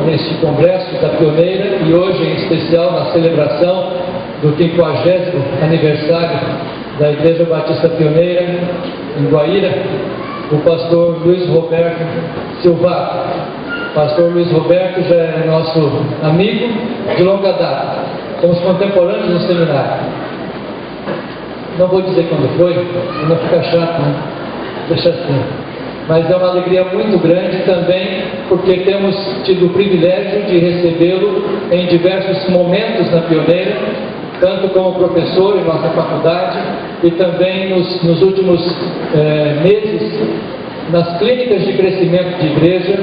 neste congresso da Pioneira e hoje, em especial, na celebração do 50º aniversário da Igreja Batista Pioneira em Guaíra, o pastor Luiz Roberto Silva. Pastor Luiz Roberto já é nosso amigo de longa data. Somos contemporâneos no seminário. Não vou dizer quando foi, para não ficar chato, né? Deixa assim. Mas é uma alegria muito grande também, porque temos tido o privilégio de recebê-lo em diversos momentos na Pioneira, tanto como professor em nossa faculdade e também nos últimos meses nas clínicas de crescimento de igreja,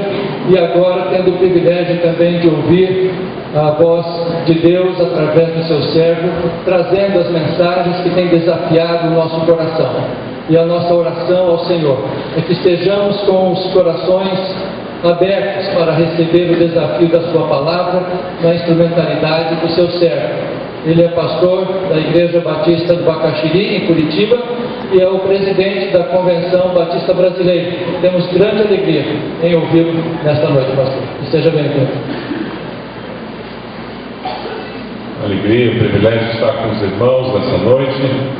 e agora tendo o privilégio também de ouvir a voz de Deus através do seu servo, trazendo as mensagens que têm desafiado o nosso coração. E a nossa oração ao Senhor é que estejamos com os corações abertos para receber o desafio da sua palavra na instrumentalidade do seu servo. Ele é pastor da Igreja Batista do Bacaxiri, em Curitiba, e é o presidente da Convenção Batista Brasileira. Temos grande alegria em ouvi-lo nesta noite, pastor. Esteja bem-vindo. Alegria, o privilégio de estar com os irmãos nessa noite.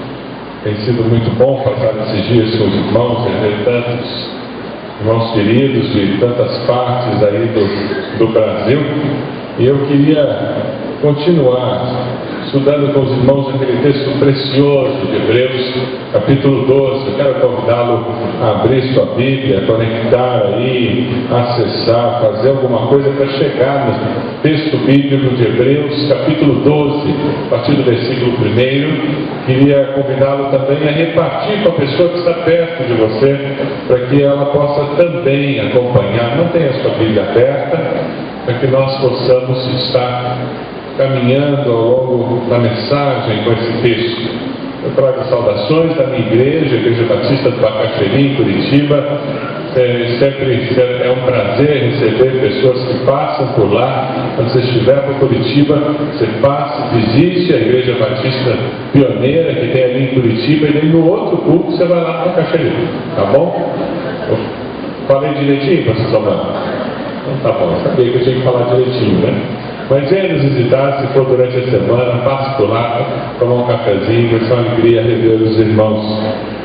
Tem sido muito bom passar esses dias com os irmãos, e ver tantos irmãos queridos de tantas partes aí do Brasil. E eu queria continuar estudando com os irmãos aquele texto precioso de Hebreus, capítulo 12. Eu quero convidá-lo a abrir sua Bíblia, conectar aí, acessar, fazer alguma coisa para chegar no texto bíblico de Hebreus, capítulo 12, a partir do versículo 1. Queria convidá-lo também a repartir com a pessoa que está perto de você, para que ela possa também acompanhar. Não tenha a sua Bíblia aberta, para que nós possamos estar caminhando ao longo da mensagem com esse texto. Eu trago saudações da minha igreja, a Igreja Batista do Bacaxiri, em Curitiba. Sempre é um prazer receber pessoas que passam por lá. Quando você estiver por Curitiba, você passe, visite a Igreja Batista Pioneira, que tem ali em Curitiba, e daí no outro culto você vai lá para o Bacaxiri, tá bom? Eu falei direitinho, pastor Samuel? Então tá bom, eu sabia que eu tinha que falar direitinho, né? Mas venha nos visitar, se for durante a semana, passe por lá, tomar um cafezinho, vai ser uma alegria rever os irmãos.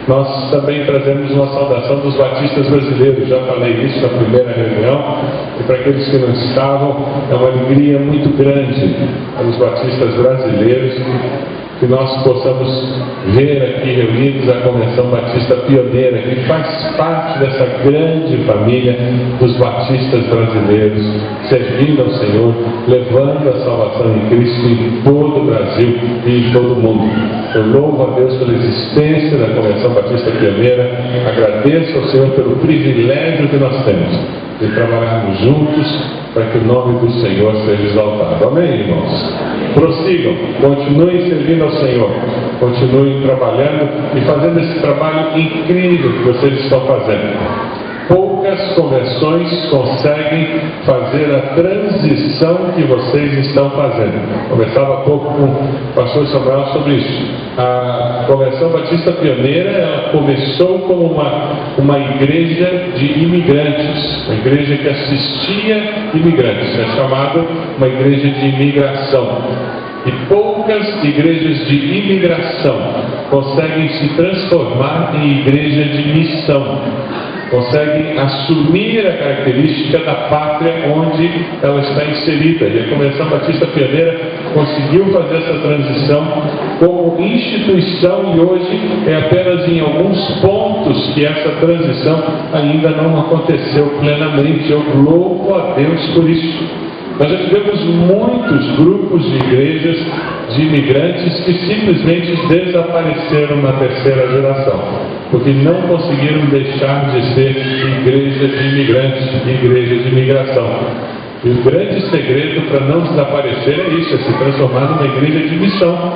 Nós também trazemos uma saudação dos batistas brasileiros, já falei isso na primeira reunião, e para aqueles que não estavam, é uma alegria muito grande para os batistas brasileiros, que nós possamos ver aqui reunidos a Convenção Batista Pioneira, que faz parte dessa grande família dos batistas brasileiros, servindo ao Senhor, levando a salvação em Cristo em todo o Brasil e em todo o mundo. Eu louvo a Deus pela existência da Convenção Batista Pioneira, agradeço ao Senhor pelo privilégio que nós temos de trabalharmos juntos para que o nome do Senhor seja exaltado. Amém, irmãos? Prossigam, continuem servindo ao Senhor, continuem trabalhando e fazendo esse trabalho incrível que vocês estão fazendo. Poucas convenções conseguem fazer a transição que vocês estão fazendo. Conversava há pouco com o pastor Samuel sobre isso. A Convenção Batista Pioneira, ela começou como uma igreja de imigrantes, uma igreja que assistia imigrantes, é chamada uma igreja de imigração. E poucas igrejas de imigração conseguem se transformar em igreja de missão, conseguem assumir a característica da pátria onde ela está inserida. E a Convenção Batista Pioneira conseguiu fazer essa transição como instituição, e hoje é apenas em alguns pontos que essa transição ainda não aconteceu plenamente. Eu louvo a Deus por isso. Nós já tivemos muitos grupos de igrejas de imigrantes que simplesmente desapareceram na terceira geração, porque não conseguiram deixar de ser igreja de imigrantes, igreja de imigração. E o grande segredo para não desaparecer é isso, é se transformar numa igreja de missão,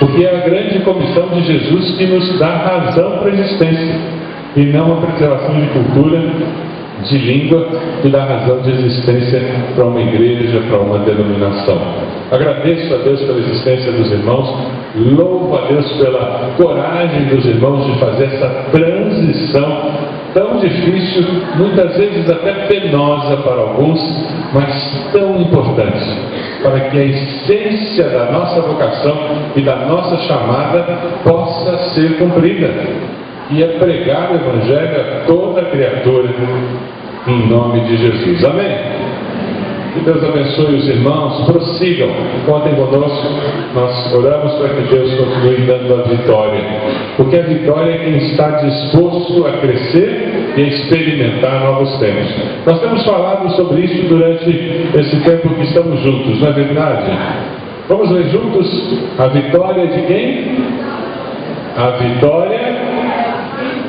porque é a grande comissão de Jesus que nos dá razão para a existência, e não a preservação de cultura, de língua que dá razão de existência para uma igreja, para uma denominação. Agradeço a Deus pela existência dos irmãos, louvo a Deus pela coragem dos irmãos de fazer essa transição tão difícil, muitas vezes até penosa para alguns, mas tão importante, para que a essência da nossa vocação e da nossa chamada possa ser cumprida, e é pregar o Evangelho a toda criatura, em nome de Jesus. Amém? Que Deus abençoe os irmãos, prossigam, contem conosco, nós oramos para que Deus continue dando a vitória, porque a vitória é quem está disposto a crescer e a experimentar novos tempos. Nós temos falado sobre isso durante esse tempo que estamos juntos, não é verdade? Vamos ler juntos a vitória de quem? A vitória,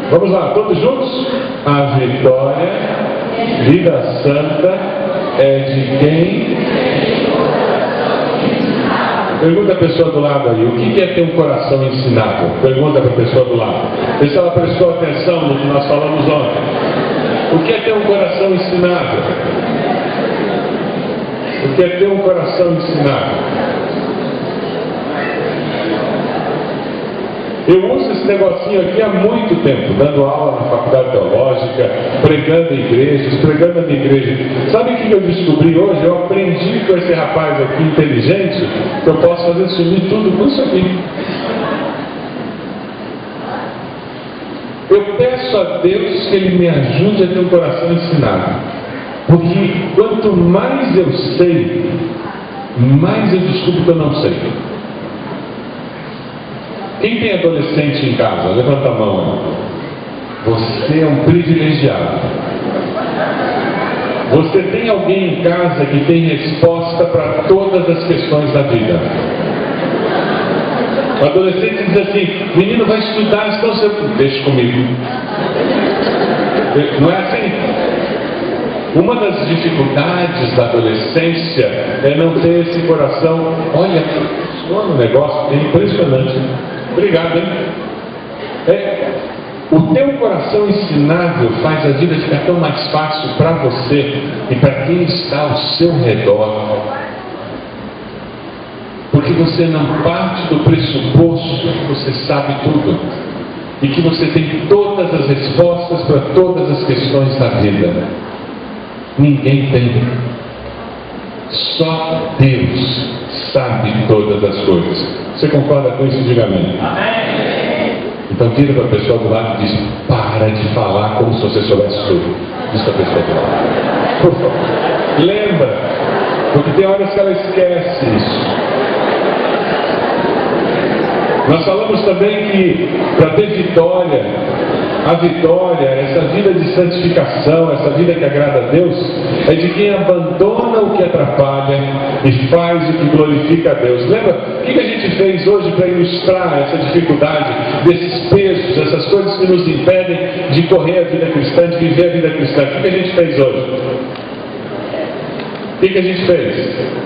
vamos lá, todos juntos? A vitória, vida santa, é de quem? Pergunta a pessoa do lado aí, o que é ter um coração ensinável? Pergunta para a pessoa do lado. Vê se ela prestou atenção no que nós falamos ontem. O que é ter um coração ensinável? O que é ter um coração ensinável? Eu uso esse negocinho aqui há muito tempo, dando aula na faculdade teológica, pregando em igrejas, pregando na minha igreja. Sabe o que eu descobri hoje? Eu aprendi com esse rapaz aqui inteligente que eu posso fazer sumir tudo com isso aqui. Eu peço a Deus que Ele me ajude a ter um coração ensinado. Porque quanto mais eu sei, mais eu descubro que eu não sei. Quem tem adolescente em casa? Levanta a mão. Você é um privilegiado. Você tem alguém em casa que tem resposta para todas as questões da vida. O adolescente diz assim: menino, vai estudar, então você... Deixa comigo. Não é assim? Uma das dificuldades da adolescência é não ter esse coração. Olha, funciona o negócio, é impressionante. Obrigado, hein? O teu coração ensinável faz a vida ficar tão mais fácil para você e para quem está ao seu redor. Porque você não parte do pressuposto que você sabe tudo e que você tem todas as respostas para todas as questões da vida. Ninguém tem. Só Deus sabe todas as coisas. Você concorda com isso? Diga amém. Então vira para a pessoa do lado e diz: para de falar como se você soubesse tudo. Diz para a pessoa do lado. Por favor. Lembra, porque tem horas que ela esquece isso. Nós falamos também que para ter vitória, a vitória, essa vida de santificação, essa vida que agrada a Deus, é de quem abandona o que atrapalha e faz o que glorifica a Deus. Lembra o que a gente fez hoje para ilustrar essa dificuldade, desses pesos, essas coisas que nos impedem de correr a vida cristã, de viver a vida cristã? O que a gente fez hoje? O que a gente fez?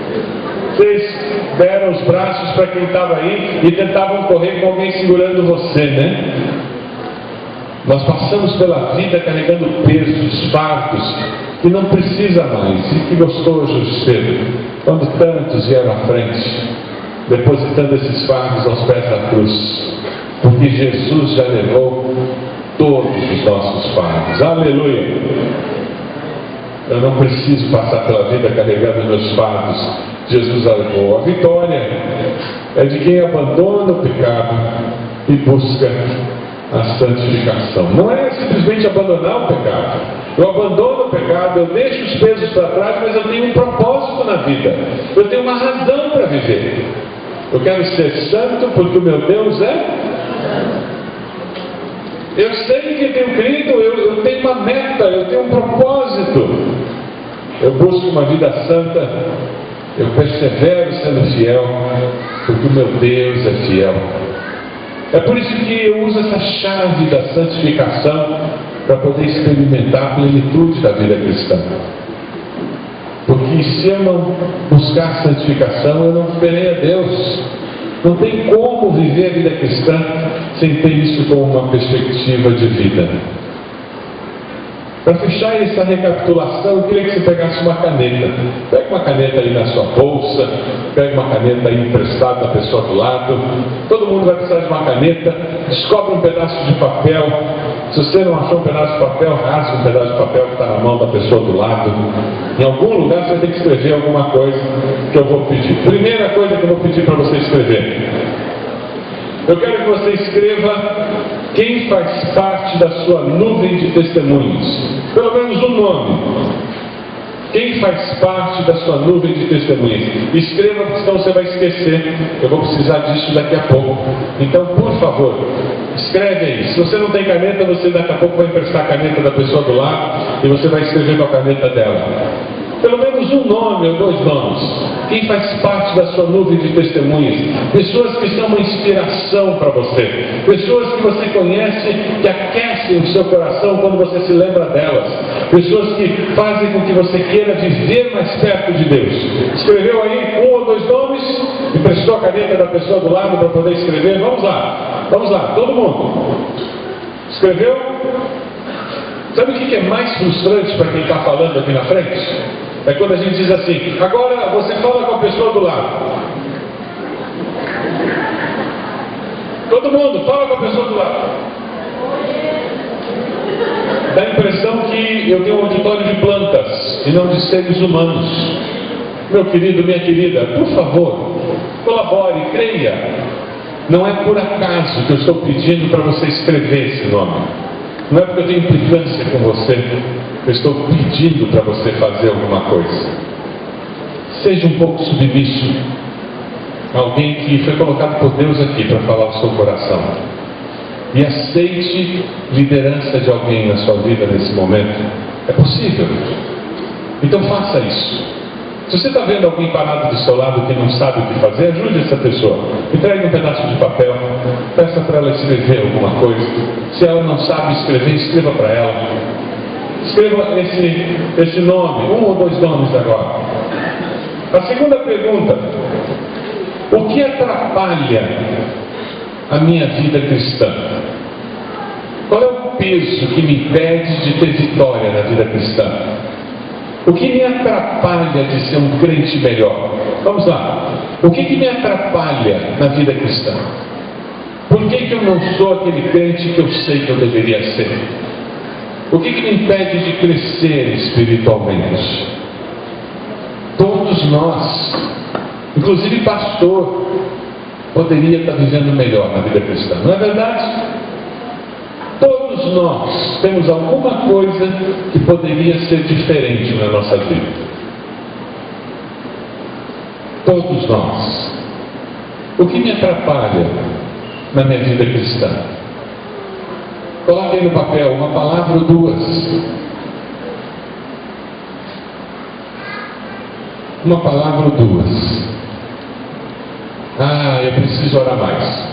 Vocês deram os braços para quem estava aí e tentavam correr com alguém segurando você, né? Nós passamos pela vida carregando pesos, fardos, que não precisa mais. E que gostoso ser quando tantos vieram à frente, depositando esses fardos aos pés da cruz. Porque Jesus já levou todos os nossos fardos. Aleluia! Eu não preciso passar pela vida carregando meus fardos. Jesus já levou. A vitória é de quem abandona o pecado e busca a santificação. Não é simplesmente abandonar o pecado. Eu abandono o pecado, eu deixo os pesos para trás, mas eu tenho um propósito na vida. Eu tenho uma razão para viver. Eu quero ser santo porque o meu Deus é. Eu sei que eu tenho crido, eu tenho uma meta, eu tenho um propósito. Eu busco uma vida santa, eu persevero sendo fiel, porque o meu Deus é fiel. É por isso que eu uso essa chave da santificação para poder experimentar a plenitude da vida cristã. Porque se eu não buscar santificação, eu não verei a Deus. Não tem como viver a vida cristã sem ter isso como uma perspectiva de vida. Para fechar essa recapitulação, eu queria que você pegasse uma caneta. Pega uma caneta aí na sua bolsa, pega uma caneta aí emprestada da pessoa do lado. Todo mundo vai precisar de uma caneta. Descobre um pedaço de papel. Se você não achou um pedaço de papel, rasga um pedaço de papel que está na mão da pessoa do lado. Em algum lugar você vai ter que escrever alguma coisa que eu vou pedir. Primeira coisa que eu vou pedir para você escrever. Eu quero que você escreva quem faz parte da sua nuvem de testemunhos. Pelo menos um nome. Quem faz parte da sua nuvem de testemunhas? Escreva, porque senão você vai esquecer. Eu vou precisar disso daqui a pouco. Então, por favor, escreve aí. Se você não tem caneta, você daqui a pouco vai emprestar a caneta da pessoa do lado e você vai escrever com a caneta dela. Pelo menos um nome ou 2 nomes. Quem faz parte da sua nuvem de testemunhas. Pessoas que são uma inspiração para você. Pessoas que você conhece, que aquecem o seu coração quando você se lembra delas. Pessoas que fazem com que você queira viver mais perto de Deus. Escreveu aí 1 ou 2 nomes? Emprestou a caneta da pessoa do lado para poder escrever? Vamos lá, todo mundo. Escreveu? Sabe o que é mais frustrante para quem está falando aqui na frente? É quando a gente diz assim: agora você fala com a pessoa do lado. Todo mundo, fala com a pessoa do lado. Dá a impressão que eu tenho um auditório de plantas e não de seres humanos. Meu querido, minha querida, por favor, colabore, creia. Não é por acaso que eu estou pedindo para você escrever esse nome. Não é porque eu tenho implicância com você. Eu estou pedindo para você fazer alguma coisa. Seja um pouco submisso. Alguém que foi colocado por Deus aqui para falar o seu coração. E aceite liderança de alguém na sua vida nesse momento. É possível. Então faça isso. Se você está vendo alguém parado do seu lado que não sabe o que fazer, ajude essa pessoa. Entregue um pedaço de papel. Peça para ela escrever alguma coisa. Se ela não sabe escrever, escreva para ela. Escreva esse nome, 1 ou 2 nomes agora. A segunda pergunta: o que atrapalha a minha vida cristã? Qual é o peso que me impede de ter vitória na vida cristã? O que me atrapalha de ser um crente melhor? Vamos lá. O que me atrapalha na vida cristã? Por que eu não sou aquele crente que eu sei que eu deveria ser? O que me impede de crescer espiritualmente? Todos nós, inclusive pastor, poderia estar vivendo melhor na vida cristã, não é verdade? Todos nós temos alguma coisa que poderia ser diferente na nossa vida. Todos nós. O que me atrapalha na minha vida cristã? Coloque aí no papel uma palavra ou 2. Uma palavra ou 2. Eu preciso orar mais.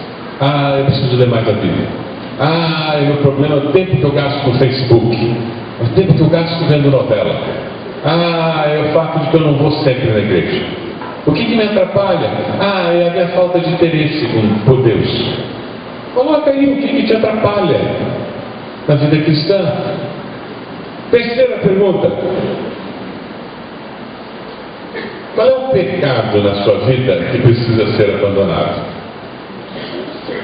Eu preciso ler mais a Bíblia. O meu problema é o tempo que eu gasto no Facebook. O tempo que eu gasto vendo novela. É o fato de que eu não vou sempre na igreja. O que me atrapalha? É a minha falta de interesse por Deus. Coloca aí o que te atrapalha na vida cristã. Terceira pergunta: qual é o pecado na sua vida que precisa ser abandonado?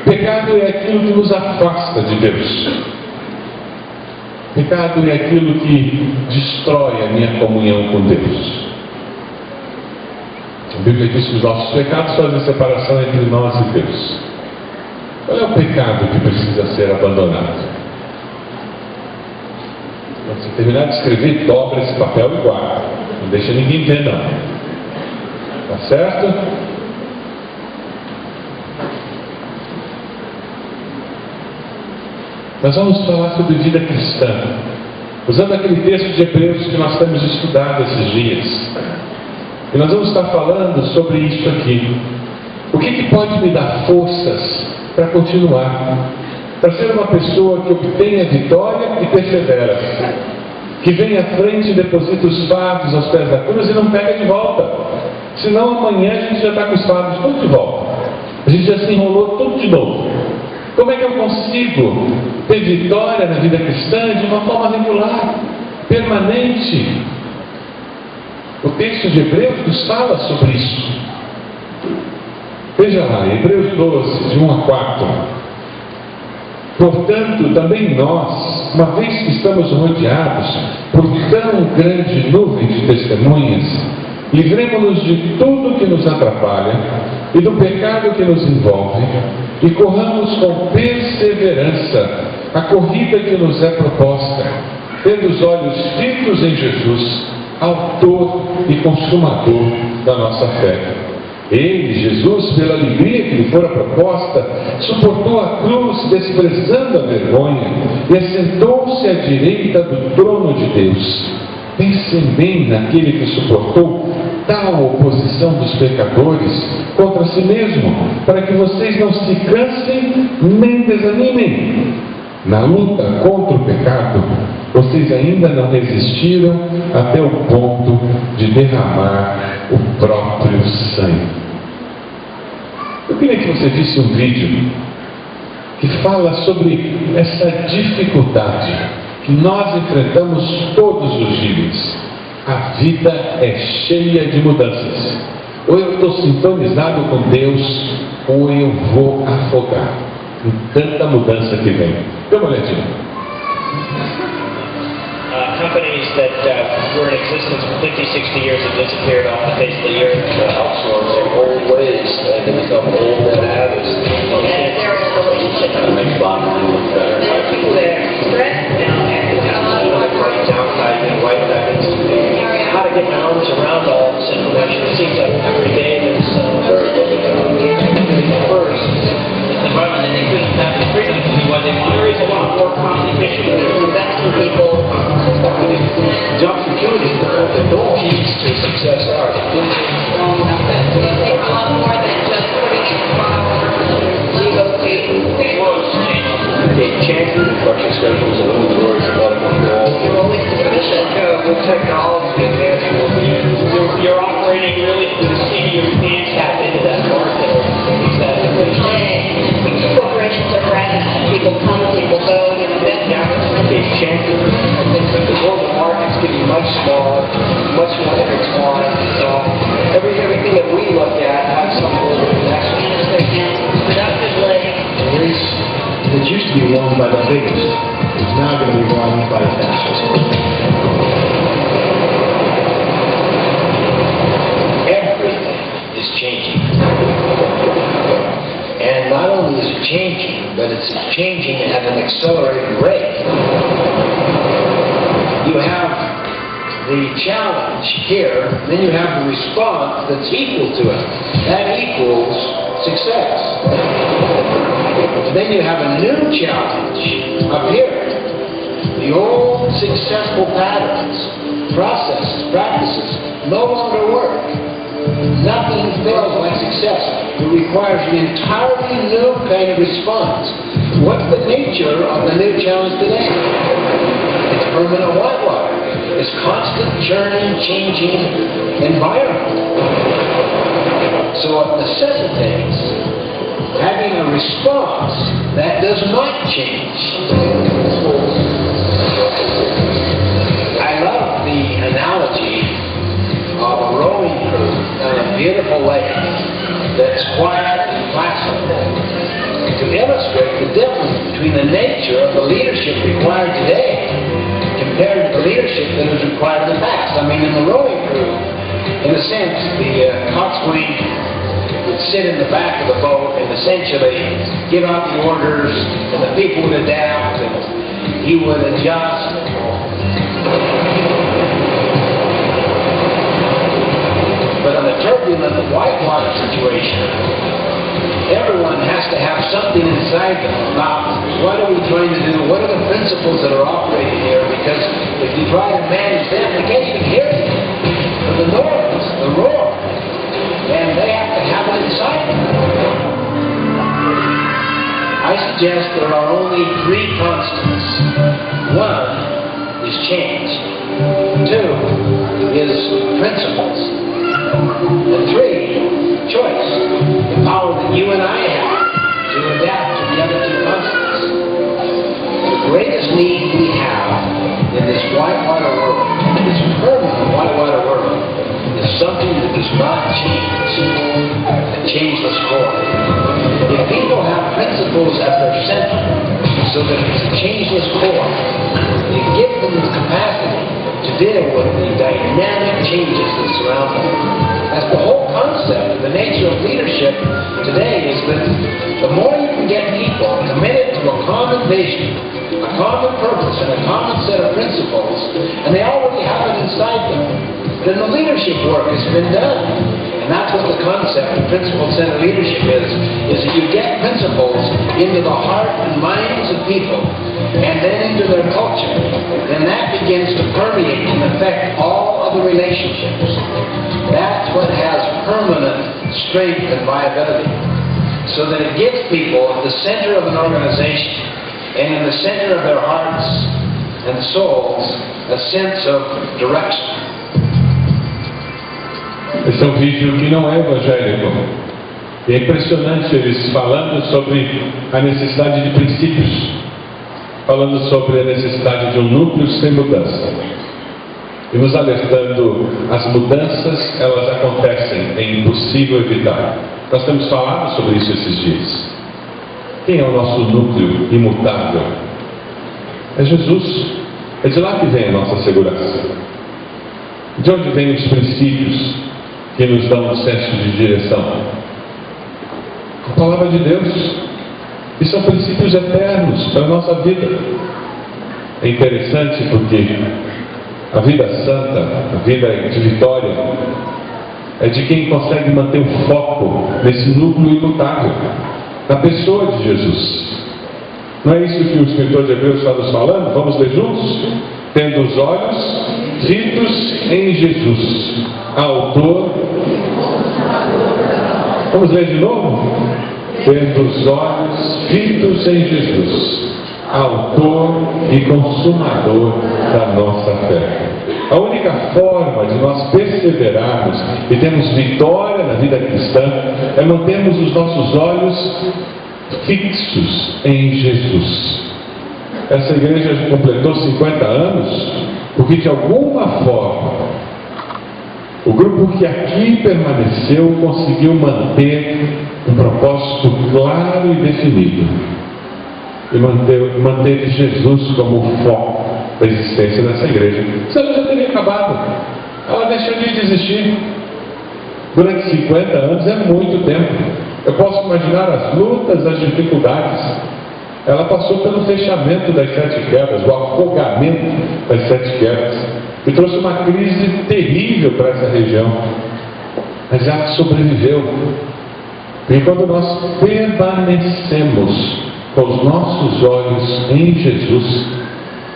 Pecado é aquilo que nos afasta de Deus. Pecado é aquilo que destrói a minha comunhão com Deus. A Bíblia diz que os nossos pecados fazem separação entre nós e Deus. Qual é o pecado que precisa ser abandonado? Quando você terminar de escrever, dobra esse papel e guarda. Não deixa ninguém ver, não. Tá certo? Nós vamos falar sobre vida cristã, usando aquele texto de Hebreus que nós temos estudado esses dias. E nós vamos estar falando sobre isso aqui. O que pode me dar forças para continuar? Para ser uma pessoa que obtenha vitória e persevera. Que vem à frente e deposita os fardos aos pés da cruz e não pega de volta. Senão amanhã a gente já está com os fardos tudo de volta. A gente já se enrolou tudo de novo. Como é que eu consigo ter vitória na vida cristã de uma forma regular? permanente. O texto de Hebreus nos fala sobre isso. Veja lá, Hebreus 12, de 1 a 4. Portanto, também nós, uma vez que estamos rodeados por tão grande nuvem de testemunhas, livremo-nos de tudo que nos atrapalha e do pecado que nos envolve, e corramos com perseverança a corrida que nos é proposta, tendo os olhos fitos em Jesus, autor e consumador da nossa fé. Ele, Jesus, pela alegria que lhe fora proposta, suportou a cruz, desprezando a vergonha, e assentou-se à direita do trono de Deus. Pensem bem naquele que suportou tal oposição dos pecadores contra si mesmo, para que vocês não se cansem nem desanimem. Na luta contra o pecado, vocês ainda não resistiram até o ponto de derramar o próprio sangue. Eu queria que você visse um vídeo que fala sobre essa dificuldade que nós enfrentamos todos os dias. A vida é cheia de mudanças. Ou eu estou sintonizado com Deus, ou eu vou afogar em tanta mudança que vem. Dê uma olhadinha. Companies that were in existence for 50, 60 years have disappeared off the face of the earth, outsourcing old ways and to become old habits. And their relationship Make bottom line look better. people that are stressed down there. Downsizing, white habits. How to get my arms around all this information. It seems like every day there's first. The environment, I think we have the freedom to do what they want. There is a lot more competition. Invest in people. Job security is the door. Keys to success are. It takes a lot more than just putting in a file. You go to Chances, construction schedules, and all the words about it. you're always suspicious. With technology advancement, you're operating really through the seat of your pants tap into that market. Corporations are fragmented. People come, people go, Big chances. I think that the global market's getting much smaller, much more intertwined. So everything that we look at has some global connection. productively. The race that used to be won by the biggest is now going to be won by the fastest. Everything is changing. And not only is it changing, but it's changing at an accelerated rate. You have the challenge here, then you have the response that's equal to it. That equals success. Then you have a new challenge up here. The old successful patterns, processes, practices no longer work. Nothing fails like success. It requires an entirely new kind of response. What's the nature of the new challenge today? It's permanent whitewater. It's constant churning, changing environment. So it necessitates having a response that does not change. I love the analogy of a rowing crew on a beautiful lake that's quiet and placid to illustrate the difference between the nature of the leadership required today compared to the leadership that was required in the past. I mean, in the rowing crew, in a sense, the coxswain would sit in the back of the boat and essentially give out the orders, and the people would adapt, and he would adjust. But in a turbulent whitewater situation, everyone has to have something inside them about what are we trying to do, what are the principles that are operating here, because if you try to manage them, they can't even hear you. But the noise, the roar, and they have to have it inside them. I suggest there are only three constants. One is change. Two is principles. And three, choice. The power that you and I have to adapt to the other two constants. The greatest need we have in this whitewater world its core. It gives them the capacity to deal with the dynamic changes that surround them. That's the whole concept, the nature of leadership today is that the more you can get people committed to a common vision, a common purpose, and a common set of principles, and they already have it inside them, then the leadership work has been done. And that's what the concept of principle-centered leadership is that you get principles into the heart and minds of people, and then into their culture. Then that begins to permeate and affect all other relationships. That's what has permanent strength and viability. So that it gives people at the center of an organization, and in the center of their hearts and souls, a sense of direction. Esse é um vídeo que não é evangélico. E é impressionante eles falando sobre a necessidade de princípios, falando sobre a necessidade de um núcleo sem mudança. E nos alertando, as mudanças, elas acontecem, é impossível evitar. Nós temos falado sobre isso esses dias. Quem é o nosso núcleo imutável? É Jesus. É de lá que vem a nossa segurança. De onde vêm os princípios que nos dão um senso de direção? A palavra de Deus. E são princípios eternos para a nossa vida. É interessante porque a vida santa, a vida de vitória, é de quem consegue manter o foco nesse núcleo imutável, na pessoa de Jesus. Não é isso que o escritor de Hebreus está nos falando? Vamos ler juntos? Tendo os olhos fitos em Jesus, autor. Vamos ler de novo? Tendo os olhos fitos em Jesus, autor e consumador da nossa fé. A única forma de nós perseverarmos e termos vitória na vida cristã é mantermos os nossos olhos fixos em Jesus. Essa igreja completou 50 anos porque de alguma forma o grupo que aqui permaneceu conseguiu manter um propósito claro e definido e manteve Jesus como o foco da existência dessa igreja. Senão já teria acabado. Ela deixaria de existir. Durante 50 anos é muito tempo. Eu posso imaginar as lutas, as dificuldades. Ela passou pelo fechamento das 7 quedas, o afogamento das 7 quedas, que trouxe uma crise terrível para essa região. Mas ela sobreviveu. E quando nós permanecemos com os nossos olhos em Jesus,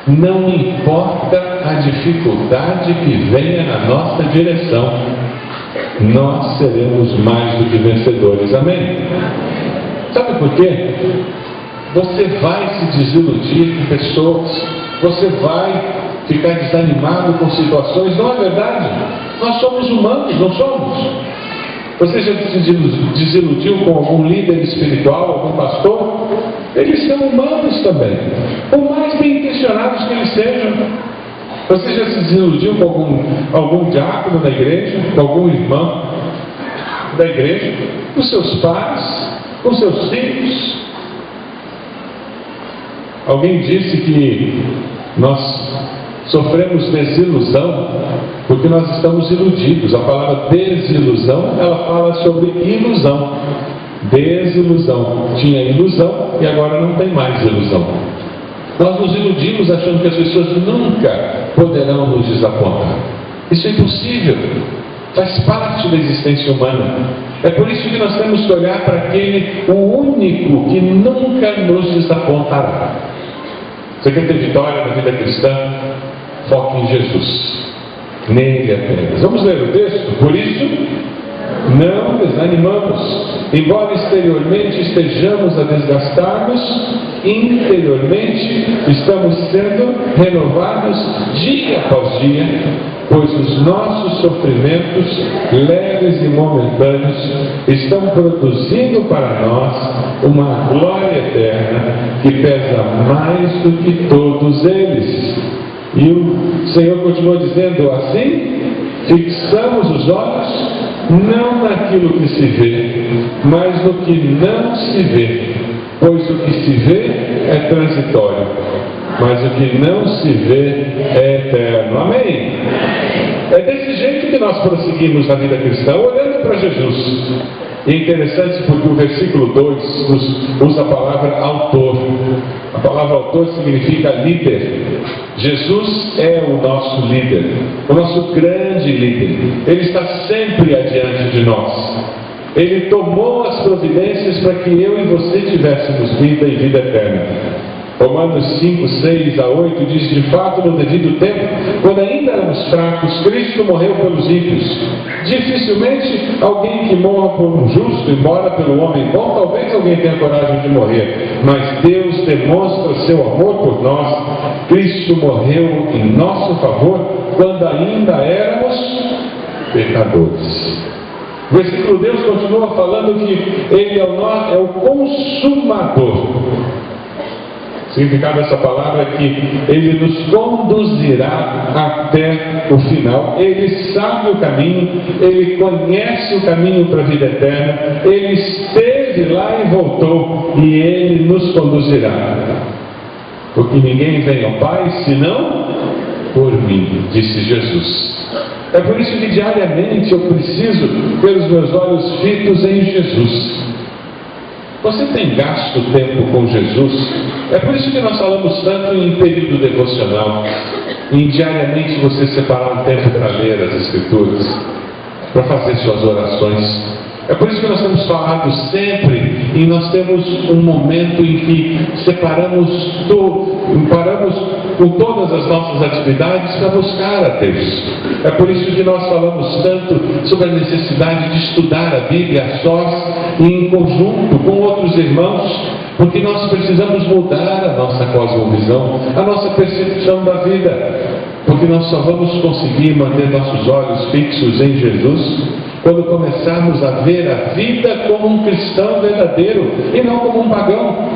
não importa a dificuldade que venha na nossa direção, nós seremos mais do que vencedores. Amém? Sabe por quê? Você vai se desiludir com pessoas, você vai ficar desanimado com situações, não é verdade? Nós somos humanos, não somos? Você já se desiludiu com algum líder espiritual, algum pastor? Eles são humanos também, por mais bem intencionados que eles sejam. Você já se desiludiu com algum diácono da igreja, com algum irmão da igreja, com seus pais, com seus filhos? Alguém disse que nós sofremos desilusão porque nós estamos iludidos. A palavra desilusão, ela fala sobre ilusão. Desilusão. Tinha ilusão e agora não tem mais ilusão. Nós nos iludimos achando que as pessoas nunca poderão nos desapontar. Isso é impossível. Faz parte da existência humana. É por isso que nós temos que olhar para aquele, o único que nunca nos desapontará. Você quer ter vitória na vida cristã? Foque em Jesus. Nele apenas. Vamos ler o texto? Por isso, não desanimamos. Embora exteriormente estejamos a desgastar-nos, interiormente estamos sendo renovados dia após dia, pois os nossos sofrimentos, leves e momentâneos, estão produzindo para nós uma glória eterna que pesa mais do que todos eles. E o Senhor continua dizendo assim: fixamos os olhos não naquilo que se vê, mas no que não se vê, pois o que se vê é transitório, mas o que não se vê é eterno. Amém? É desse jeito que nós prosseguimos na vida cristã, olhando para Jesus. E é interessante porque o versículo 2 usa a palavra autor. A palavra autor significa líder. Jesus é o nosso líder, o nosso grande líder. Ele está sempre adiante de nós. Ele tomou as providências para que eu e você tivéssemos vida e vida eterna. Romanos 5, 6 a 8 diz: de fato, no devido tempo, quando ainda éramos fracos, Cristo morreu pelos ímpios. Dificilmente alguém que morra por um justo e mora pelo homem bom, talvez alguém tenha coragem de morrer. Mas Deus demonstra seu amor por nós. Cristo morreu em nosso favor quando ainda éramos pecadores. O versículo Deus continua falando que Ele é o consumador. O significado dessa palavra é que Ele nos conduzirá até o final. Ele sabe o caminho, Ele conhece o caminho para a vida eterna, Ele esteve lá e voltou, e Ele nos conduzirá. Porque ninguém vem ao Pai senão por mim, disse Jesus. É por isso que diariamente eu preciso ter os meus olhos fitos em Jesus. Você tem gasto tempo com Jesus? É por isso que nós falamos tanto em período devocional, em diariamente você separar um tempo para ler as Escrituras, para fazer suas orações. É por isso que nós temos falado sempre, e nós temos um momento em que paramos com todas as nossas atividades para buscar a Deus. É por isso que nós falamos tanto sobre a necessidade de estudar a Bíblia a sós e em conjunto com outros irmãos, porque nós precisamos mudar a nossa cosmovisão, a nossa percepção da vida, porque nós só vamos conseguir manter nossos olhos fixos em Jesus quando começarmos a ver a vida como um cristão verdadeiro e não como um pagão.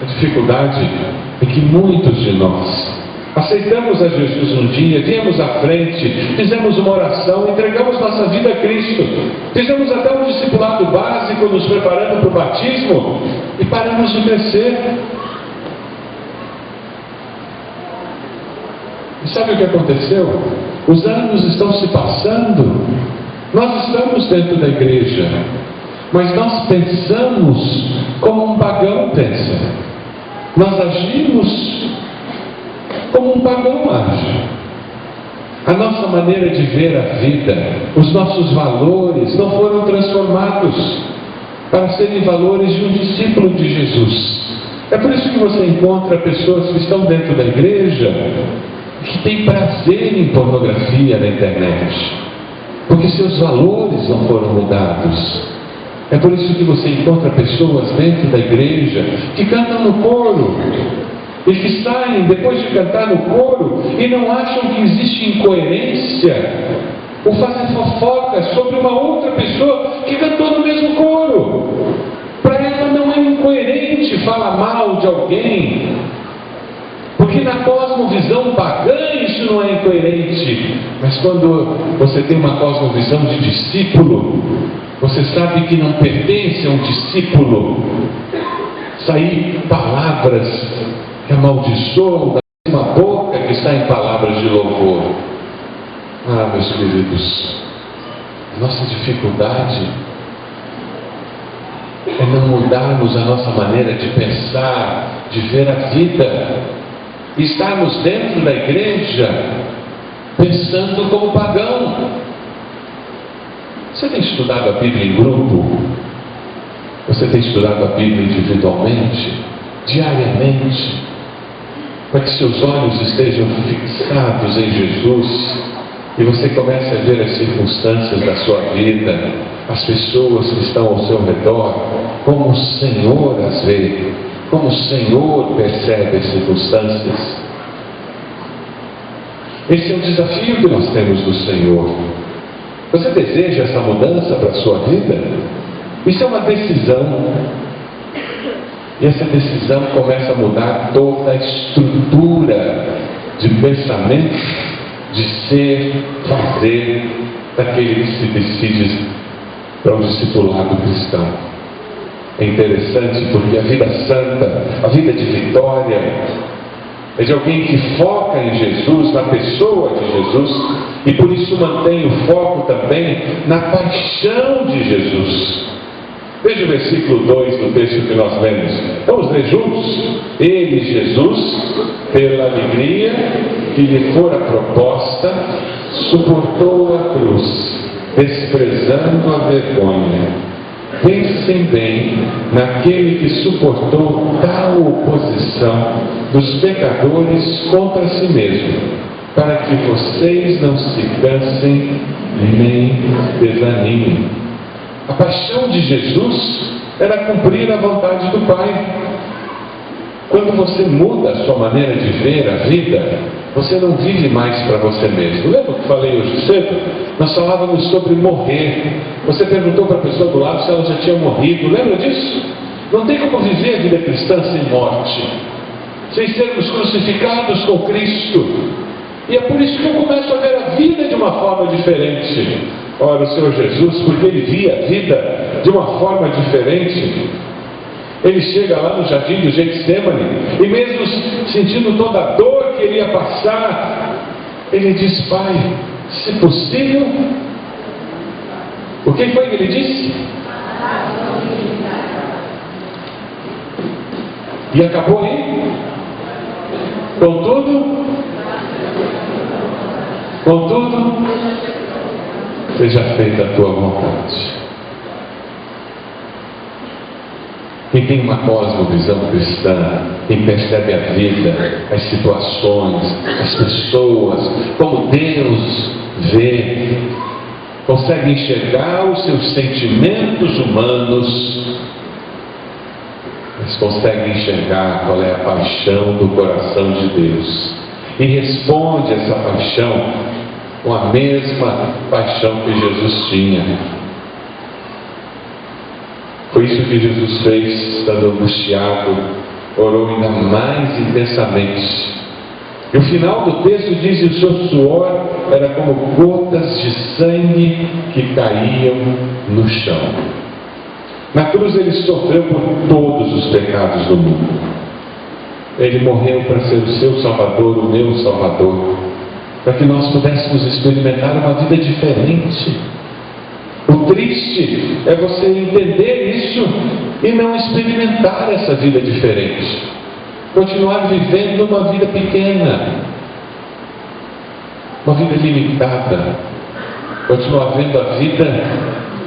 A dificuldade é que muitos de nós aceitamos a Jesus um dia, viemos à frente, fizemos uma oração, entregamos nossa vida a Cristo, fizemos até um discipulado básico, nos preparando para o batismo, e paramos de crescer. E sabe o que aconteceu? Os anos estão se passando, nós estamos dentro da igreja, mas nós pensamos como um pagão pensa, nós agimos como um pagão age. A nossa maneira de ver a vida, os nossos valores não foram transformados para serem valores de um discípulo de Jesus. É por isso que você encontra pessoas que estão dentro da igreja que têm prazer em pornografia na internet, porque seus valores não foram mudados. É por isso que você encontra pessoas dentro da igreja que cantam no coro e que saem depois de cantar no coro e não acham que existe incoerência ou fazem fofoca sobre uma outra pessoa que cantou no mesmo coro. Para ela não é incoerente falar mal de alguém, porque na cosmovisão pagã isso não é incoerente. Mas quando você tem uma cosmovisão de discípulo, você sabe que não pertence a um discípulo sair palavras que amaldiçoam da mesma boca que saem palavras de louvor. Ah, meus queridos, nossa dificuldade é não mudarmos a nossa maneira de pensar, de ver a vida, e estarmos dentro da igreja pensando como pagão. Você tem estudado a Bíblia em grupo? Você tem estudado a Bíblia individualmente, diariamente, para que seus olhos estejam fixados em Jesus e você comece a ver as circunstâncias da sua vida, as pessoas que estão ao seu redor, como o Senhor as vê, como o Senhor percebe as circunstâncias. Esse é o desafio que nós temos do Senhor. Você deseja essa mudança para a sua vida? Isso é uma decisão. E essa decisão começa a mudar toda a estrutura de pensamento, de ser, fazer, daquele que se decide para um discipulado cristão. É interessante porque a vida santa, a vida de vitória, É de alguém que foca em Jesus, na pessoa de Jesus, e por isso mantém o foco também na paixão de Jesus. Veja o versículo 2 do texto que nós lemos. Vamos ler juntos? Ele, Jesus, pela alegria que lhe fora proposta, suportou a cruz, desprezando a vergonha. Pensem bem naquele que suportou tal oposição dos pecadores contra si mesmo, para que vocês não se cansem nem desanimem. A paixão de Jesus era cumprir a vontade do Pai. Quando você muda a sua maneira de ver a vida, você não vive mais para você mesmo. Lembra que eu falei hoje cedo? Nós falávamos sobre morrer. Você perguntou para a pessoa do lado se ela já tinha morrido. Lembra disso? Não tem como viver a vida cristã sem morte, sem sermos crucificados com Cristo. E é por isso que eu começo a ver a vida de uma forma diferente. Ora, o Senhor Jesus, porque Ele via a vida de uma forma diferente, Ele chega lá no jardim do Getsemane, e mesmo sentindo toda a dor que Ele ia passar, Ele diz: Pai, se possível, o que foi que Ele disse? E acabou aí? Contudo, seja feita a tua vontade. Quem tem uma cosmovisão cristã, quem percebe a vida, as situações, as pessoas, como Deus vê, consegue enxergar os seus sentimentos humanos, mas consegue enxergar qual é a paixão do coração de Deus, e responde essa paixão com a mesma paixão que Jesus tinha. Foi isso que Jesus fez, estando angustiado, orou ainda mais intensamente. E o final do texto diz que o seu suor era como gotas de sangue que caíam no chão. Na cruz ele sofreu por todos os pecados do mundo. Ele morreu para ser o seu Salvador, o meu Salvador, para que nós pudéssemos experimentar uma vida diferente. O triste é você entender isso e não experimentar essa vida diferente. Continuar vivendo uma vida pequena, uma vida limitada. Continuar vendo a vida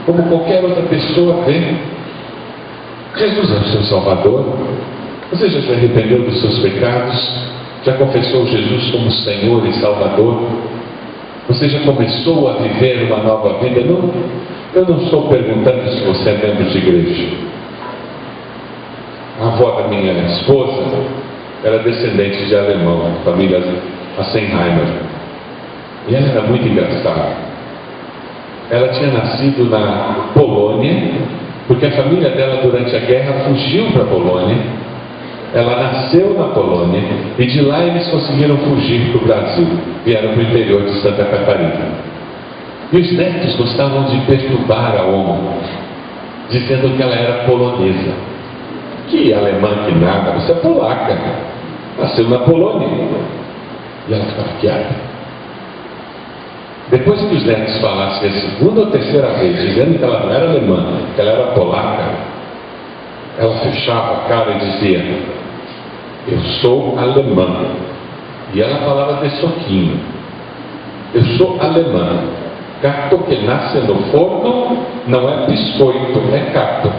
como qualquer outra pessoa vê. Jesus é o seu Salvador. Você já se arrependeu dos seus pecados? Já confessou Jesus como Senhor e Salvador? Você já começou a viver uma nova vida? Eu não estou perguntando se você é membro de igreja. A avó da minha esposa era descendente de alemão, família Assenheimer. E ela era muito engraçada. Ela tinha nascido na Polônia, porque a família dela durante a guerra fugiu para a Polônia. Ela nasceu na Polônia e de lá eles conseguiram fugir para o Brasil. Vieram para o interior de Santa Catarina. E os netos gostavam de perturbar a Oma, dizendo que ela era polonesa. Que alemã que nada, você é polaca. Nasceu na Polônia. E ela ficava quieta. Depois que os netos falassem a segunda ou terceira vez, dizendo que ela não era alemã, que ela era polaca, ela fechava a cara e dizia: eu sou alemã. E ela falava de soquinho: eu sou alemã. Gato que nasce no forno não é biscoito, é gato.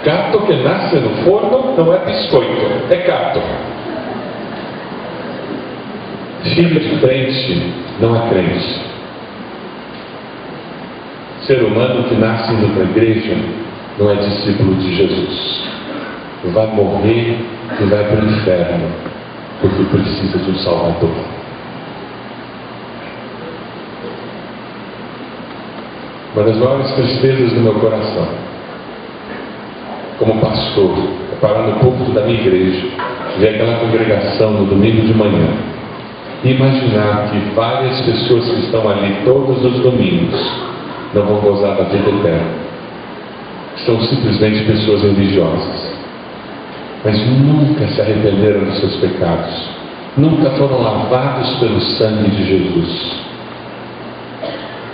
Gato que nasce no forno não é biscoito, é gato. Filho de crente não é crente. Ser humano que nasce indo para a igreja não é discípulo de Jesus. Vai morrer e vai para o inferno, porque precisa de um Salvador. Uma das maiores tristezas do meu coração, como pastor, é parar no púlpito da minha igreja, ver aquela congregação no domingo de manhã, e imaginar que várias pessoas que estão ali todos os domingos não vão gozar da vida eterna. São simplesmente pessoas religiosas. mas nunca se arrependeram dos seus pecados, nunca foram lavados pelo sangue de Jesus.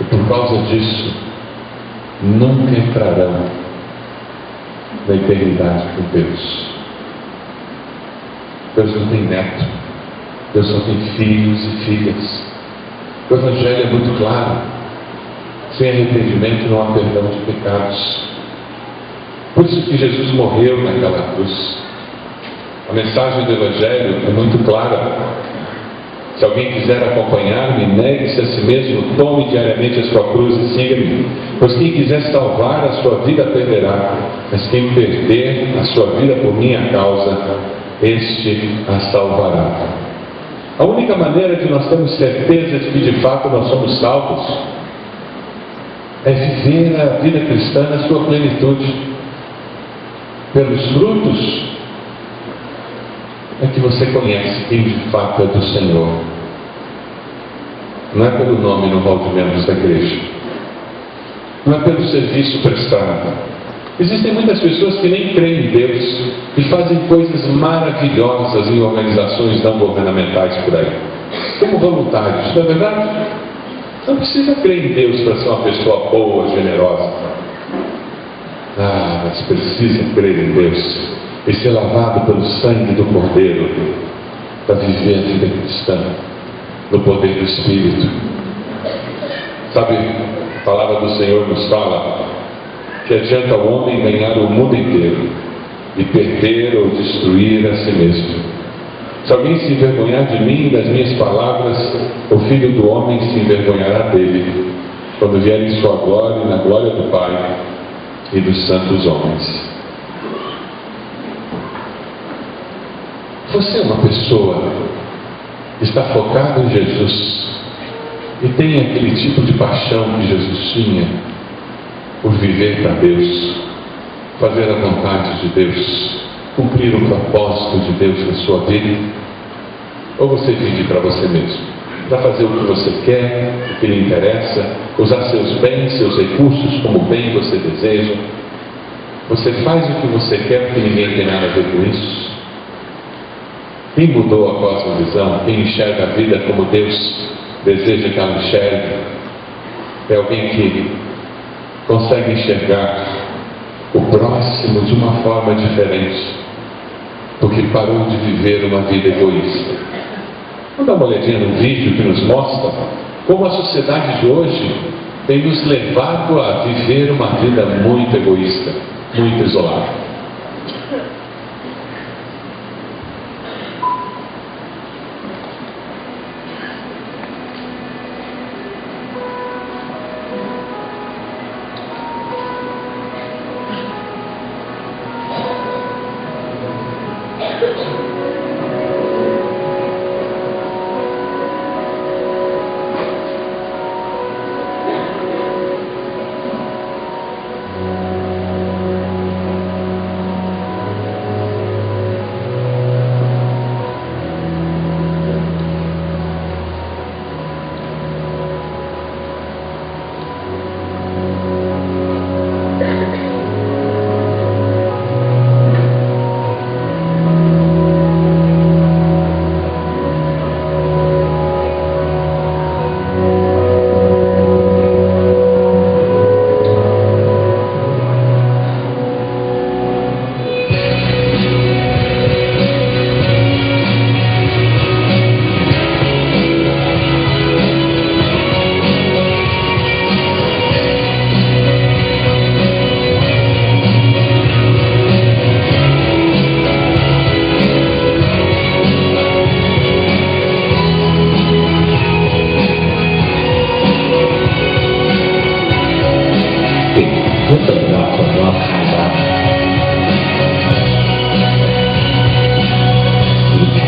E por causa disso, nunca entrarão na eternidade com Deus. Deus não tem neto, Deus só tem filhos e filhas. O Evangelho é muito claro: sem arrependimento não há perdão de pecados. Por isso que Jesus morreu naquela cruz. A mensagem do Evangelho é muito clara. Se alguém quiser acompanhar-me, negue-se a si mesmo, tome diariamente a sua cruz e siga-me. Pois quem quiser salvar a sua vida perderá, mas quem perder a sua vida por minha causa, este a salvará. A única maneira de nós termos certeza de que de fato nós somos salvos é viver a vida cristã na sua plenitude. Pelos frutos é que você conhece quem de fato é do Senhor. Não é pelo nome no hall de membros da igreja, não é pelo serviço prestado. Existem muitas pessoas que nem creem em Deus e fazem coisas maravilhosas em organizações não governamentais por aí, como voluntários, não é verdade? Não precisa crer em Deus para ser uma pessoa boa, generosa. Mas precisa crer em Deus e ser lavado pelo sangue do Cordeiro para viver a vida cristã no poder do Espírito. Sabe, a palavra do Senhor nos fala que adianta o homem ganhar o mundo inteiro e perder ou destruir a si mesmo. Se alguém se envergonhar de mim e das minhas palavras, o Filho do Homem se envergonhará dele, quando vier em sua glória e na glória do Pai e dos santos homens. Você é uma pessoa que está focada em Jesus e tem aquele tipo de paixão que Jesus tinha por viver para Deus, fazer a vontade de Deus, cumprir o propósito de Deus na sua vida? Ou você vive para você mesmo, para fazer o que você quer, o que lhe interessa, usar seus bens, seus recursos como bem você deseja? Você faz o que você quer porque ninguém tem nada a ver com isso? Quem mudou a cosmovisão, quem enxerga a vida como Deus deseja que ela enxergue, é alguém que consegue enxergar o próximo de uma forma diferente, porque parou de viver uma vida egoísta. Vamos dar uma olhadinha no vídeo que nos mostra como a sociedade de hoje tem nos levado a viver uma vida muito egoísta, muito isolada.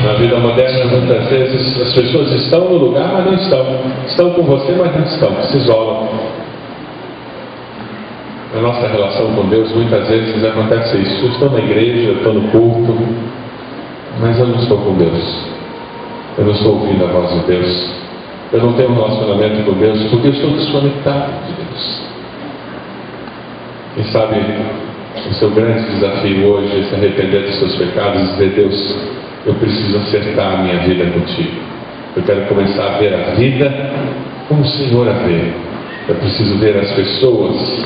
Na vida moderna, muitas vezes, as pessoas estão no lugar, mas não estão. Estão com você, mas não estão. Se isolam. Na nossa relação com Deus, muitas vezes acontece isso. Eu estou na igreja, eu estou no culto, mas eu não estou com Deus. Eu não estou ouvindo a voz de Deus. Eu não tenho um relacionamento com Deus, porque eu estou desconectado de Deus. Quem sabe O seu grande desafio hoje é se arrepender dos seus pecados e dizer: Deus, eu preciso acertar a minha vida contigo. Eu quero começar a ver a vida como o Senhor a vê. Eu preciso ver as pessoas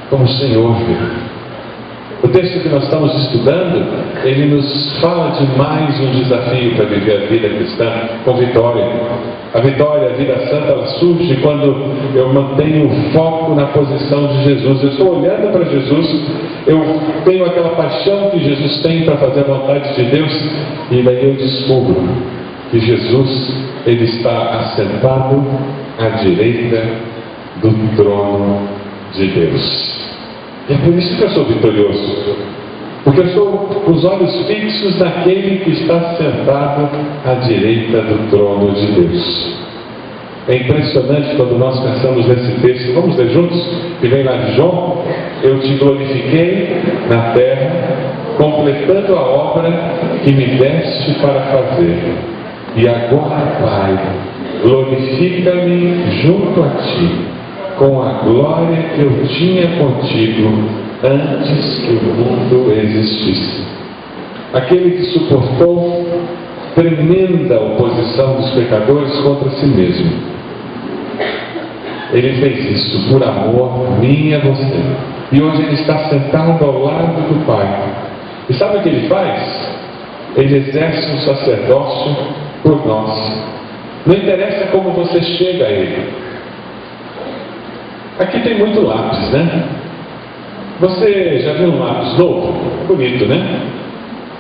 como o Senhor vê. O texto que nós estamos estudando, ele nos fala de mais um desafio para viver a vida cristã com vitória. A vitória, a vida santa, ela surge quando eu mantenho o foco na posição de Jesus. Eu estou olhando para Jesus, eu tenho aquela paixão que Jesus tem para fazer a vontade de Deus, e daí eu descubro que Jesus, ele está assentado à direita do trono de Deus. E é por isso que eu sou vitorioso, porque eu estou com os olhos fixos naquele que está sentado à direita do trono de Deus. É impressionante quando nós pensamos nesse texto. Vamos ler juntos? Que vem lá de João: eu te glorifiquei na terra, completando a obra que me deste para fazer. E agora, Pai, glorifica-me junto a ti, com a glória que eu tinha contigo antes que o mundo existisse. Aquele que suportou tremenda oposição dos pecadores contra si mesmo. Ele fez isso por amor a mim e a você. E hoje ele está sentado ao lado do Pai. E sabe o que ele faz? Ele exerce um sacerdócio por nós. Não interessa como você chega a ele. Aqui tem muito lápis, né? Você já viu um lápis novo? Bonito, né?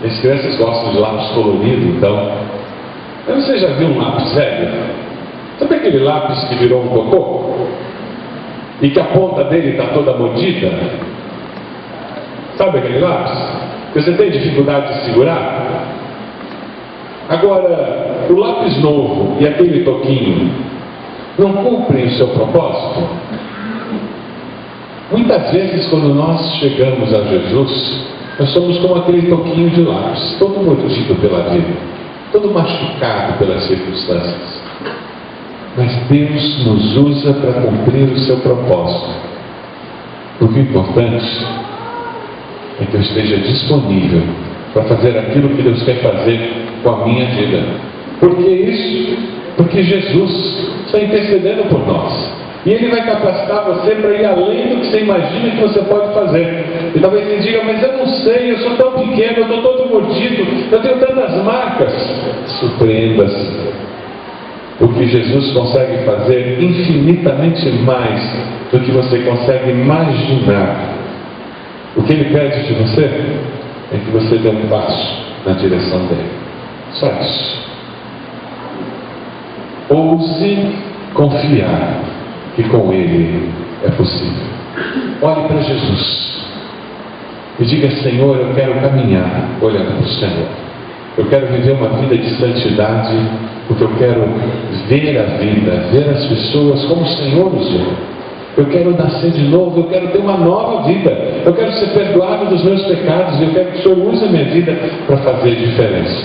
As crianças gostam de lápis colorido, então. Mas você já viu um lápis velho? Sabe aquele lápis que virou um cocô? E que a ponta dele está toda mordida? Sabe aquele lápis? Que você tem dificuldade de segurar? Agora, o lápis novo e aquele toquinho não cumprem o seu propósito? Muitas vezes, quando nós chegamos a Jesus, nós somos como aquele toquinho de lápis, todo mordido pela vida, todo machucado pelas circunstâncias. Mas Deus nos usa para cumprir o seu propósito. Porque o importante é que eu esteja disponível para fazer aquilo que Deus quer fazer com a minha vida. Por que isso? Porque Jesus está intercedendo por nós. E Ele vai capacitar você para ir além do que você imagina que você pode fazer. E talvez você diga: mas eu não sei, eu sou tão pequeno, eu estou todo mordido, eu tenho tantas marcas. Surpreenda-se. O que Jesus consegue fazer infinitamente mais do que você consegue imaginar. O que Ele pede de você é que você dê um passo na direção dEle. Só isso. Ouse confiar que com Ele é possível. Olhe para Jesus e diga: Senhor, eu quero caminhar olhando para o Senhor. Eu quero viver uma vida de santidade, porque eu quero ver a vida, ver as pessoas como o Senhor nos vê. Eu quero nascer de novo, eu quero ter uma nova vida. Eu quero ser perdoado dos meus pecados, e eu quero que o Senhor use a minha vida para fazer diferença.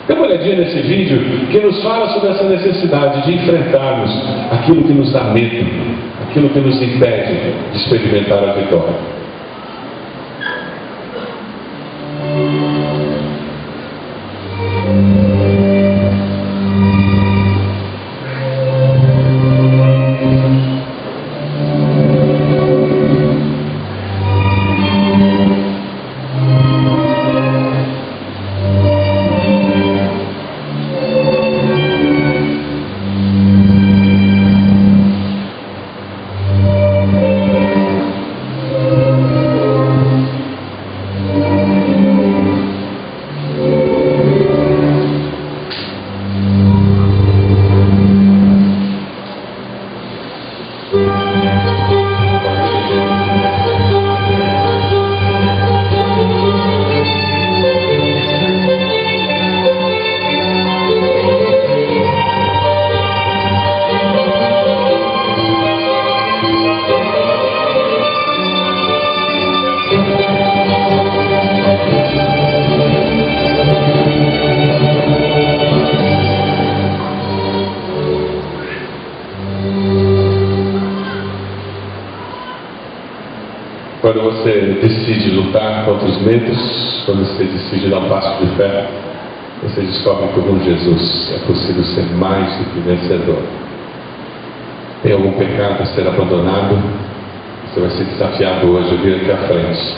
Dê uma olhadinha nesse vídeo que nos fala sobre essa necessidade de enfrentarmos aquilo que nos dá medo, aquilo que nos impede de experimentar a vitória. Quando você decide lutar contra os medos, quando você decide dar um passo de fé, você descobre que com Jesus é possível ser mais do que vencedor. Tem algum pecado a ser abandonado? Você vai ser desafiado hoje a vir aqui à frente,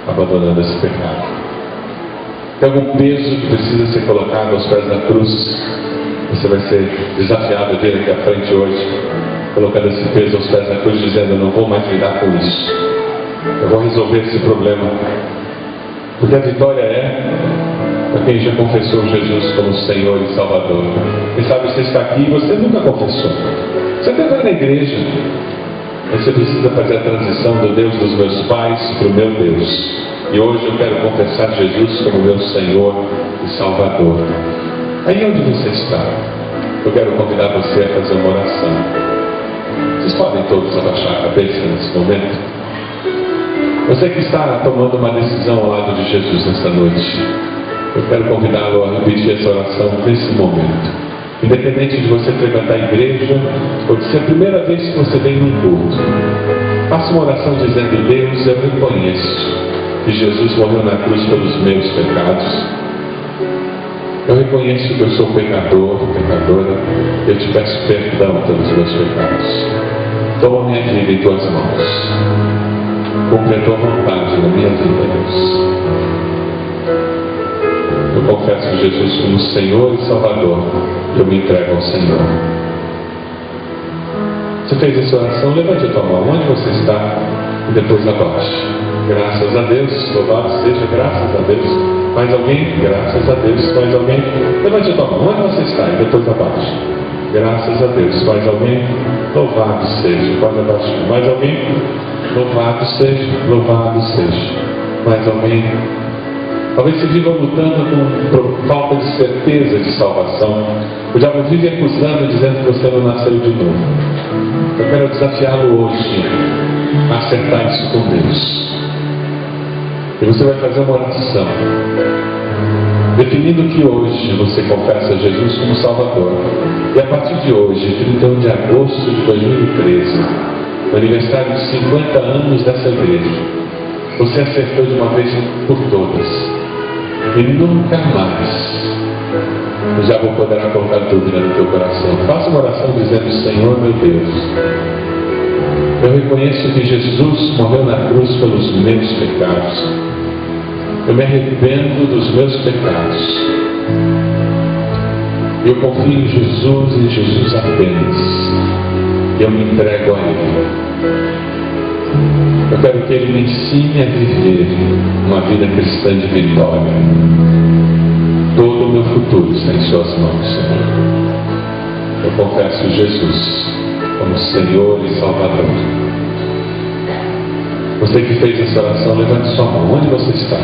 abandonando esse pecado. Tem algum peso que precisa ser colocado aos pés da cruz? Você vai ser desafiado a vir aqui à frente hoje, colocando esse peso aos pés da cruz, dizendo: eu não vou mais lidar com isso, eu vou resolver esse problema. Porque a vitória é para quem já confessou Jesus como Senhor e Salvador. Quem sabe você está aqui e você nunca confessou. Você até vai na igreja, mas você precisa fazer a transição do Deus dos meus pais para o meu Deus. E hoje eu quero confessar Jesus como meu Senhor e Salvador. Aí onde você está, eu quero convidar você a fazer uma oração. Vocês podem todos abaixar a cabeça nesse momento? Você que está tomando uma decisão ao lado de Jesus nessa noite, eu quero convidá-lo a repetir essa oração nesse momento. Independente de você frequentar a igreja ou de ser a primeira vez que você vem num culto, faça uma oração dizendo: Deus, eu reconheço que Jesus morreu na cruz pelos meus pecados. Eu reconheço que eu sou pecador, pecadora. Eu te peço perdão pelos meus pecados. Toma minha vida em tuas mãos. Cumpre a tua vontade na minha vida, Deus. Eu confesso Jesus como Senhor e Salvador. Eu me entrego ao Senhor. Você fez essa oração? Levante a tua mão onde você está e depois abaixe. Graças a Deus, louvado seja, graças a Deus. Mais alguém? Graças a Deus. Mais alguém? Levante a tua mão onde você está e depois abaixe. Graças a Deus. Mais alguém? Louvado seja. Pode abaixar. Mais alguém? Louvado seja. Louvado seja. Mais alguém? Talvez você viva lutando por falta de certeza de salvação. O diabo vive acusando, dizendo que você não nasceu de novo. Eu quero desafiá-lo hoje a acertar isso com Deus. E você vai fazer uma oração, definindo que hoje você confessa Jesus como Salvador. E a partir de hoje, 31 de agosto de 2013, no aniversário de 50 anos dessa igreja, você acertou de uma vez por todas. E nunca mais o diabo poderá colocar dúvida no teu coração. Faça uma oração dizendo: Senhor meu Deus, eu reconheço que Jesus morreu na cruz pelos meus pecados. Eu me arrependo dos meus pecados. Eu confio em Jesus e em Jesus apenas. Eu me entrego a Ele. Eu quero que Ele me ensine a viver uma vida cristã de vitória. Todo o meu futuro está em Suas mãos, Senhor. Eu confesso Jesus como Senhor e Salvador. Você que fez essa oração, levante sua mão. Onde você está?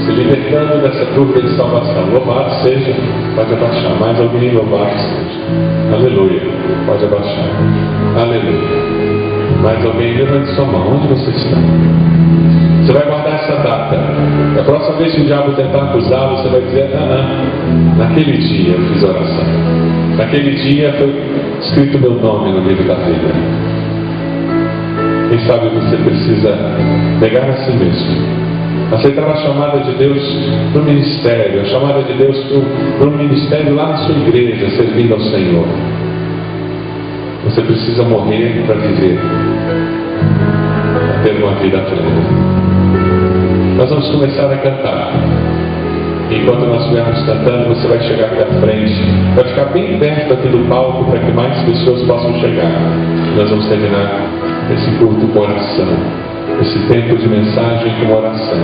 Se libertando dessa dúvida de salvação. Louvado seja. Pode abaixar. Mais alguém? Louvado seja. Aleluia. Pode abaixar. Aleluia. Mais alguém? Levante sua mão. Onde você está? Você vai guardar essa data. Da próxima vez que o diabo tentar acusá-lo, você vai dizer: naquele dia eu fiz oração. Naquele dia foi escrito meu nome no livro da vida. Quem sabe você precisa negar a si mesmo, aceitar a chamada de Deus para o ministério, a chamada de Deus para um ministério lá na sua igreja, servindo ao Senhor. Você precisa morrer para viver, para ter uma vida plena. Nós vamos começar a cantar. Enquanto nós estivermos cantando, você vai chegar aqui à frente, vai ficar bem perto aqui do palco para que mais pessoas possam chegar. Nós vamos terminar esse culto com oração, esse tempo de mensagem com oração.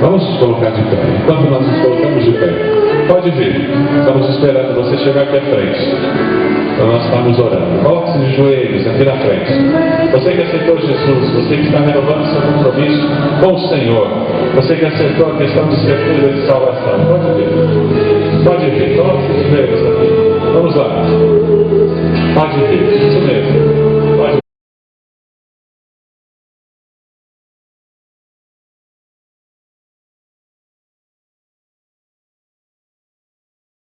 Vamos nos colocar de pé. Enquanto nós nos colocamos de pé, pode vir, estamos esperando você chegar aqui à frente. Então nós estamos orando. Coloque-se de joelhos aqui na frente. Você que aceitou Jesus, você que está renovando seu compromisso com o Senhor, você que aceitou a questão de certeza de salvação, pode vir. Pode vir. Coloque-se de joelhos aqui. Vamos lá. Pode vir. Isso mesmo.